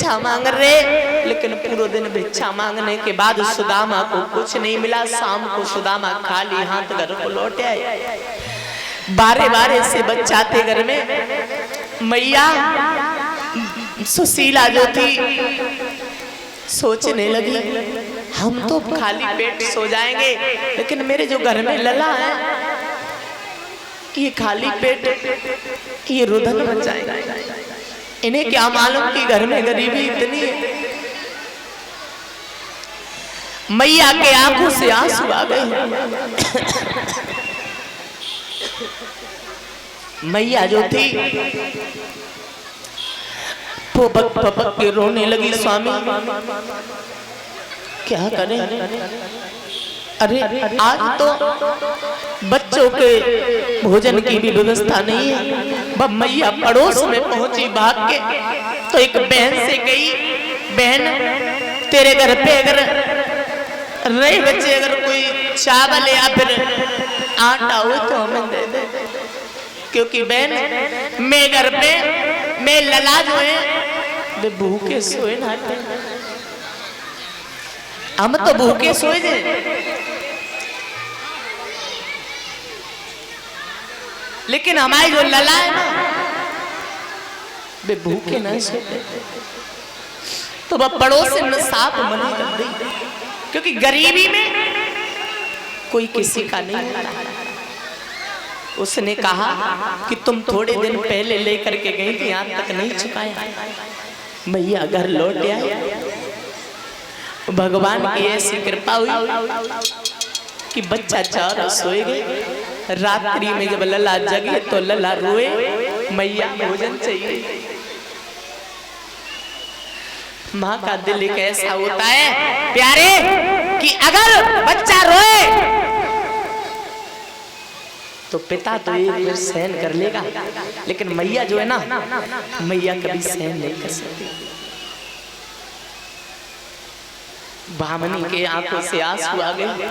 भिक्षा मांग रहे, लेकिन पूरे दिन भिक्षा मांगने के बाद सुदामा को कुछ नहीं मिला। शाम को सुदामा खाली हाथ घर को लौट आए। बारे बारे से बच्चाते घर में। मैया सुशीला जो थी सोचने लगी, हम तो खाली पेट सो जाएंगे, लेकिन मेरे जो घर में लला है ये खाली पेट ये रुदन बन जाएगा। इन्हें क्या मालूम कि घर में गरीबी इतनी है। मैया के आंखों से आंसू आ गए। मैया जो थी पपक पपक के रोने लगी। स्वामी क्या करें, अरे आज तो बच्चों के भोजन की भी व्यवस्था नहीं है। बब मैया पड़ोस में पहुंची भाग के, तो एक बहन से गई, बहन तेरे घर पे अगर रहे बच्चे अगर कोई चावल या फिर आटा हो तो हमें दे दे, क्योंकि बहन मैं घर पे मैं लला जो है वे भूखे सोए ना, हम तो भूखे सोए थे, लेकिन हमारी जो लला है ना वे भूखे नहीं सोते। तो वह पड़ोस में साफ मना कर दी, क्योंकि गरीबी में कोई किसी का नहीं होता। उसने कहा कि तुम थोड़े दिन पहले लेकर के गई थी, आज तक नहीं चुकाया। मैया घर लौट आए। भगवान की ऐसी कृपा हुई कि बच्चा चार सोए गए। रात्रि में जब लला जगे तो लला रोए, मैया भोजन चाहिए। माँ का दिल एक ऐसा होता है प्यारे कि अगर बच्चा रोए तो पिता तो एक बार सहन कर लेगा, लेकिन मैया जो है ना, मैया कभी सहन नहीं कर सकती। भामनी के आंखों से आंसू आ गए।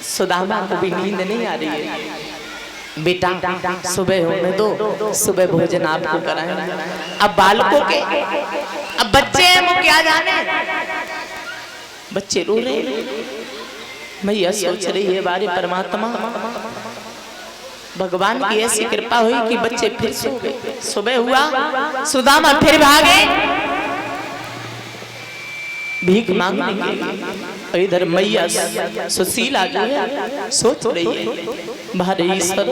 सुदामा को भी नींद नहीं आ रही है। बेटा सुबह होने दो, सुबह भोजन आपको कराएंगे। अब बालकों के अब बच्चे हैं वो क्या जाने, बच्चे रो रहे। मैया सोच रही है बारे परमात्मा भगवान की ऐसी कृपा हुई कि बच्चे फिर सो गए। सुबह हुआ, सुदामा फिर भागे भीख मांगने के लिए। इधर मैया सुशीला जो है सोच रही है भारे ईश्वर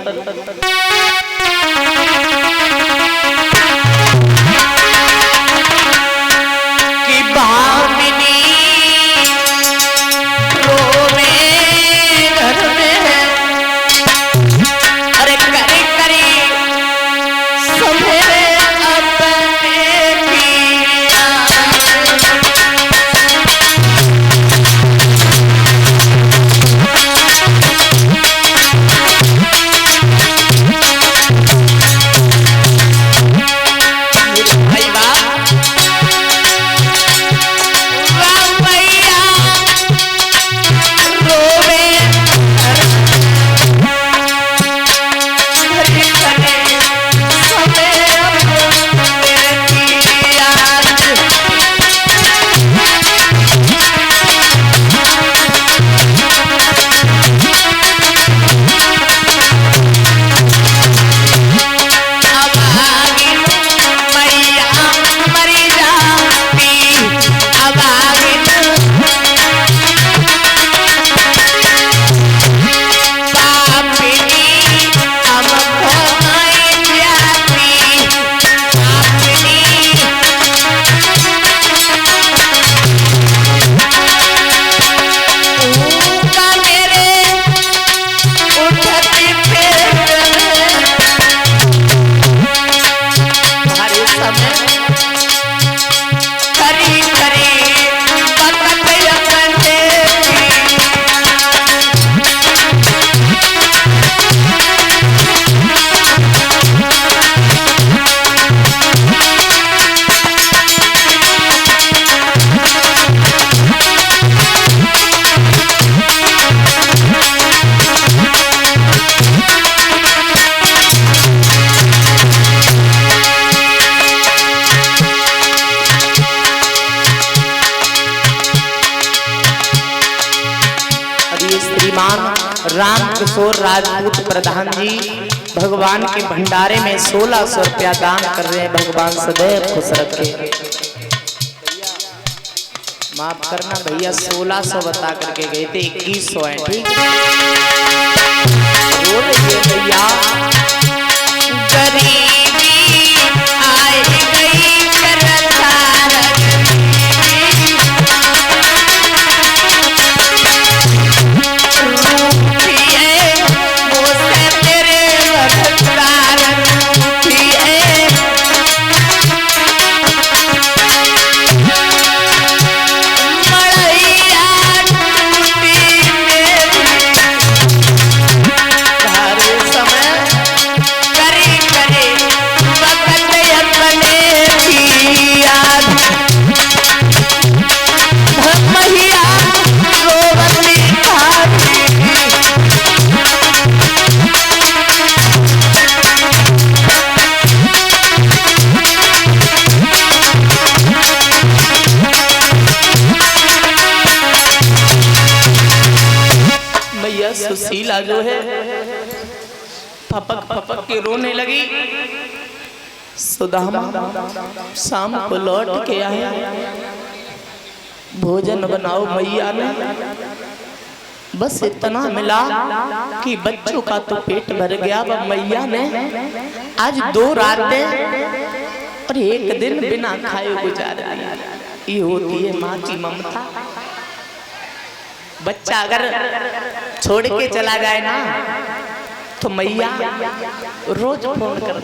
की भामिनी रोवे घर में, अरे करे करे सवेरे अपने श्रीमान राम किशोर राजपूत प्रधान जी भगवान के भंडारे में 1600 रुपया दान कर रहे हैं। भगवान सदैव खुश रखे। माफ करना भैया, 1600 बता करके गए थे, 2100 है। ठीक बोल भैया, गरीबी आए गई सुशीला जो है फपक फपक के रोने लगी। सुदामा शाम को लौट के आया, भोजन बनाओ मैया ने। बस इतना मिला कि बच्चों का तो पेट भर गया। अब मैया ने आज 2 रातें और 1 दिन बिना खाए गुजार दिया। ये होती है माँ की ममता। बच्चा अगर छोड़ के चला जाए ना तो मैया रोज फोन कर,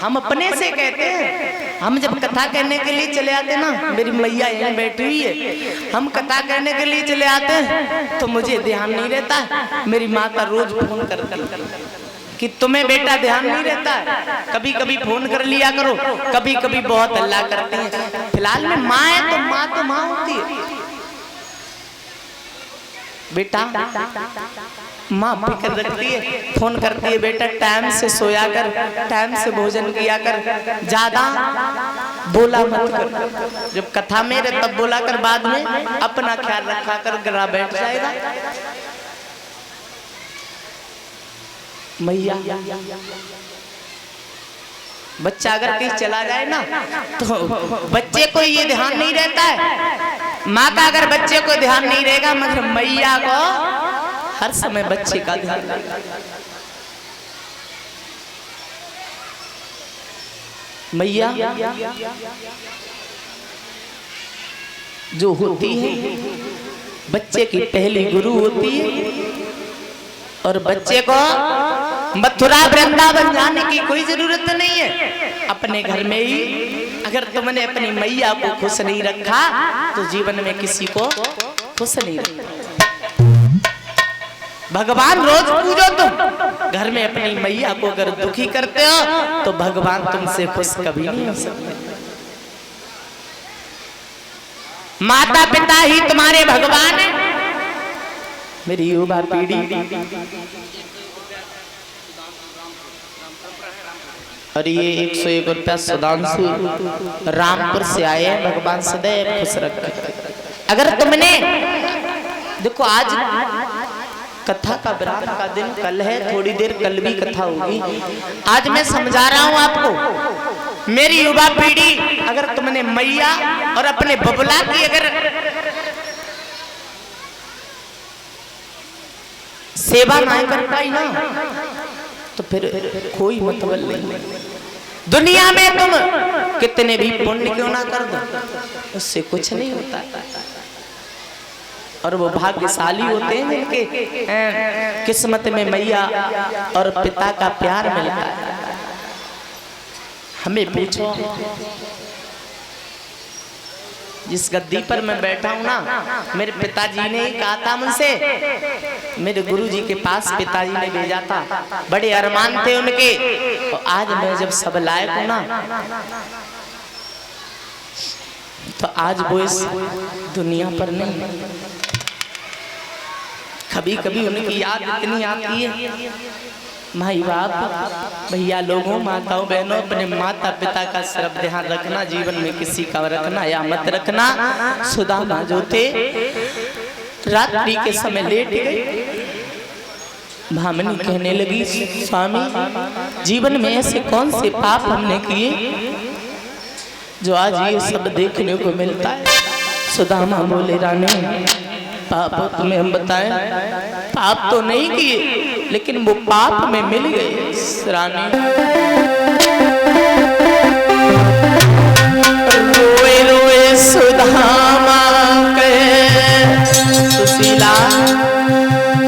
हम अपने से कहते हैं, हम जब कथा कहने के लिए चले आते ना, मेरी मैया यहीं बैठी हुई है, हम कथा कहने के लिए चले आते हैं तो मुझे ध्यान नहीं रहता है। मेरी माता रोज फोन कर कि तुम्हें बेटा ध्यान नहीं रहता है, कभी कभी फोन कर लिया करो, कभी कभी बहुत हल्ला करती है। फिलहाल में माँ है तो माँ होती है बेटा। माँ फिक्र रखती है, फोन करती है, बेटा टाइम से सोया कर, टाइम से भोजन किया कर, ज्यादा बोला मत कर। जब कथा में रहे तब बोला कर, बाद में अपना ख्याल रखा कर, गला बैठ जाएगा। मैया बच्चा अगर कहीं चला जाए ना तो बच्चे को ये ध्यान नहीं रहता है। माँ का अगर बच्चे को ध्यान नहीं रहेगा, मगर मैया को हर समय बच्चे का ध्यान रहेगा। मैया जो होती है बच्चे की पहली गुरु होती है, और बच्चे को मथुरा वृंदावन जाने की कोई जरूरत नहीं है। अपने घर में ही अगर तुमने अपनी मैया को खुश नहीं रखा तो जीवन में किसी को खुश नहीं रखा। भगवान रोज पूजो तुम, घर में अपनी मैया को अगर दुखी करते हो तो भगवान तुमसे खुश कभी नहीं हो सकते। माता पिता ही तुम्हारे भगवान है। मेरी युवा पीढ़ी और ये 101 रुपया सुधांशु रामपुर से आए हैं। भगवान सदैव खुश रखे। अगर तुमने देखो, आज कथा का विराम का दिन कल है, थोड़ी देर कल भी कथा होगी। आज मैं समझा रहा हूं आपको, मेरी युवा पीढ़ी, अगर तुमने मैया और अपने बबुला की अगर सेवा ना कर पाई ना तो फिर कोई मतलब नहीं। दुनिया में तुम कितने भी पुण्य क्यों ना कर दो, उससे कुछ नहीं होता। और वो भाग्यशाली होते हैं जिनके किस्मत में मैया और पिता का प्यार मिलता है। हमें पूछो, जिस गद्दी पर मैं बैठा हूं ना, मेरे पिताजी ने ही कहा था मुझसे, मेरे गुरुजी के पास पिताजी ने भेजा था, बड़े अरमान थे उनके। और आज मैं जब सब लायक हूं ना, तो आज वो इस दुनिया पर नहीं। कभी कभी उनकी याद इतनी आती है। माई बाप, भैया लोगों, माताओं बहनों, अपने माता पिता का सिर्फ ध्यान रखना, जीवन में किसी का रखना या मत रखना। सुदामा जो थे रात्रि के समय लेट गई। भामिनी कहने लगी, स्वामी जीवन में ऐसे कौन से पाप हमने किए जो आज ये सब देखने को मिलता है। सुदामा बोले, रानी पाप तुम्हें हम बताएं, पाप तो नहीं किए लेकिन वो पाप में मिल गए। रानी रोए रोए सुदामा कहे, सुशीला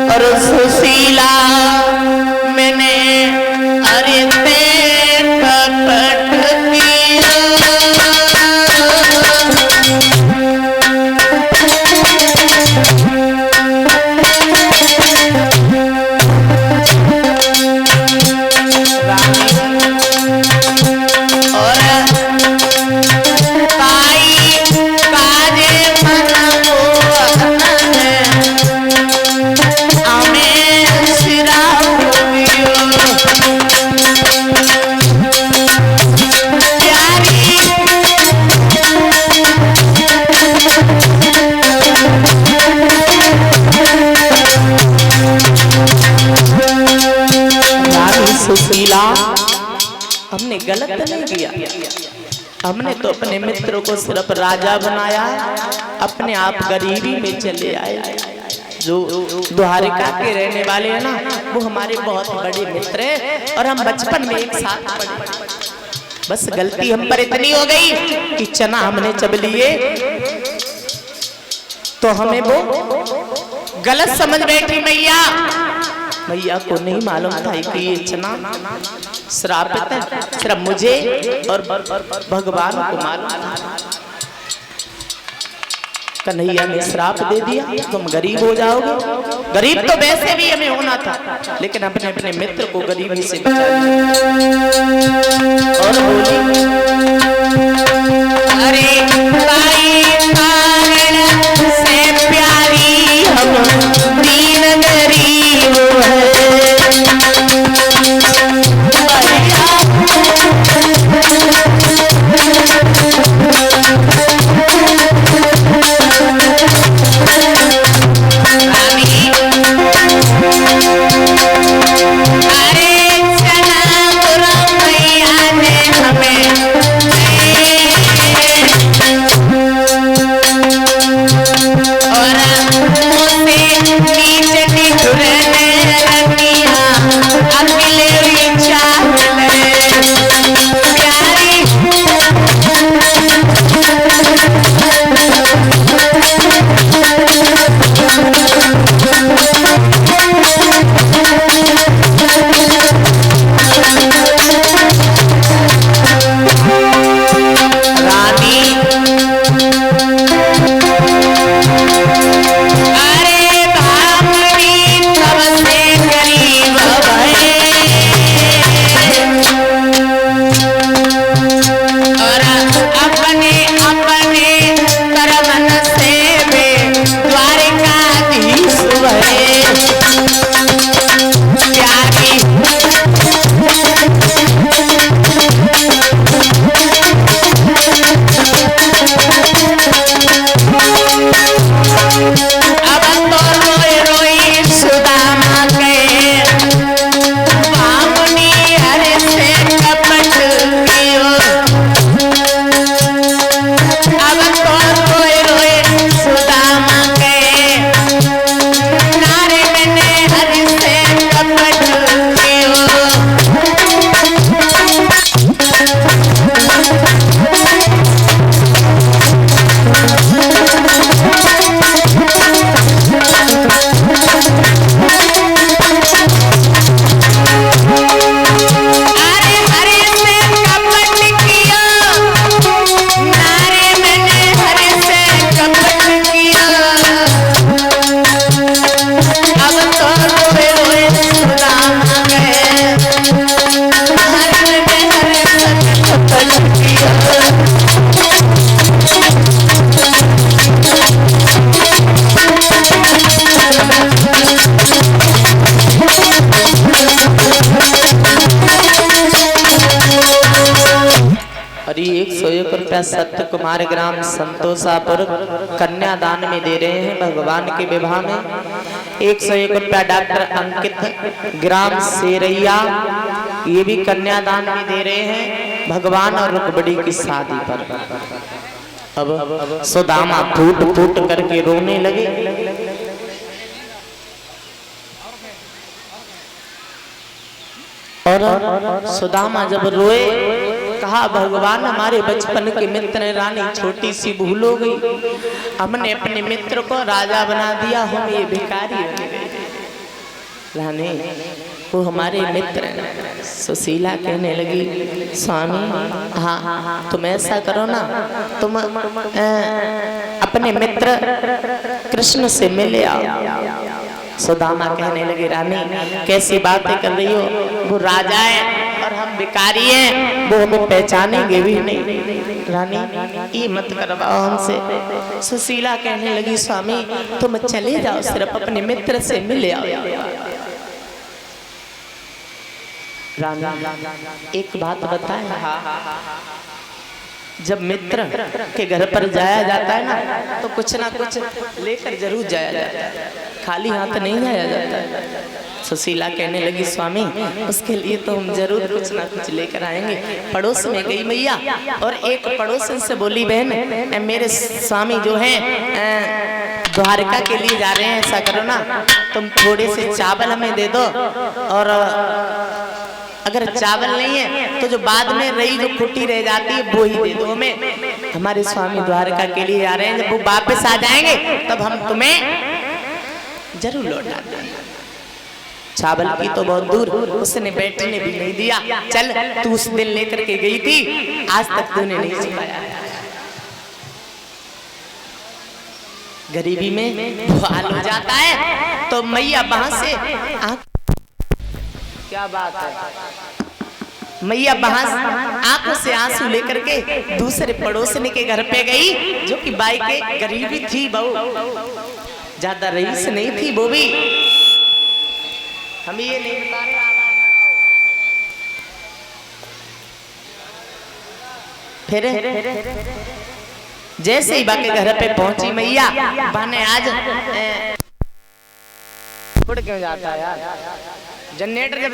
और सुशीला मैंने अरे कपट किया। सुशीला हमने गलत नहीं किया, हमने तो अपने मित्र को सिर्फ राजा बनाया, अपने आप गरीबी में चले आए। जो द्वारिका के रहने वाले हैं ना, वो हमारे बहुत बड़े मित्र हैं और हम बचपन में एक साथ पढ़े। बस गलती हम पर इतनी हो गई कि चना हमने चब लिए तो हमें वो गलत समझ बैठी। मैया को नहीं मालूम था कि ये चना श्रापित है, सिर्फ मुझे और भगवान को मालूम था। कन्हैया ने श्राप दे दिया, तुम गरीब हो जाओगे। गरीब तो वैसे भी हमें होना था, लेकिन अपने अपने मित्र को गरीबी से बचा लिया। और बोली, अरे ताई तारण से प्यारी हम दीन गरीब है। रुपया सत्य कुमार ग्राम संतोषापुर कन्यादान में दे रहे हैं भगवान के विवाह में। 101 रुपया डॉक्टर अंकित ग्राम सेरैया, ये भी कन्यादान में दे रहे हैं भगवान और रुकबड़ी की शादी पर। अब सुदामा फूट फूट करके रोने लगे। और सुदामा जब रोए, कहा भगवान हमारे बचपन के मित्र रानी छोटी सी भूल हो गई, हमने अपने मित्र को राजा बना दिया, हम ये भिखारी बन गए। रानी वो हमारे मित्र हैं। सुशीला कहने लगी स्वामी हाँ तुम ऐसा करो ना, तुम अपने मित्र कृष्ण से मिले आओ। सुदामा कहने लगे रानी कैसी बातें कर रही हो, वो राजा है और हम भिखारी हैं, वो हमें पहचानेंगे भी नहीं। रानी ये मत करवाओ हमसे। सुशीला कहने लगी स्वामी तुम चले जाओ, सिर्फ अपने मित्र से मिले आओ। रानी एक बात बताएं, जब मित्र के घर पर जाया जाता है ना तो कुछ ना कुछ लेकर जरूर जाया जाता है, खाली हाथ नहीं जाया जाता है। सुशीला कहने लगी स्वामी उसके लिए तो हम जरूर कुछ ना कुछ लेकर आएंगे। पड़ोस में गई मैया और एक पड़ोसन से बोली बहन मेरे स्वामी जो हैं द्वारका के लिए जा रहे हैं, ऐसा करो ना तुम थोड़े से चावल हमें दे दो, और अगर चावल नहीं है तो जो बाद में रही जो खुटी रह जाती है वो ही दे दो हमें। हमारे स्वामी द्वारका के लिए आ रहे हैं, जब वो वापस आ जाएंगे तब हम तुम्हें जरूर लौटा देंगे। चावल की तो बहुत दूर, उसने बैठने भी नहीं दिया। चल तू उस दिन लेकर के गई थी, आज तक तूने नहीं सिखाया। गरीबी में वो हाल हो जाता है तो मैया वहां से क्या बात है, मैया आंखों से आंसू लेकर के दूसरे पड़ोसनी के घर पे गई जो कि बाई के गरीबी थी, बहू ज्यादा रईस नहीं थी वो भी। हम ये नहीं बता रहे, फिर जैसे ही बा के घर पे पहुंची मैया, बहने आज उड़ क्यों जाता है यार, जनरेटर जब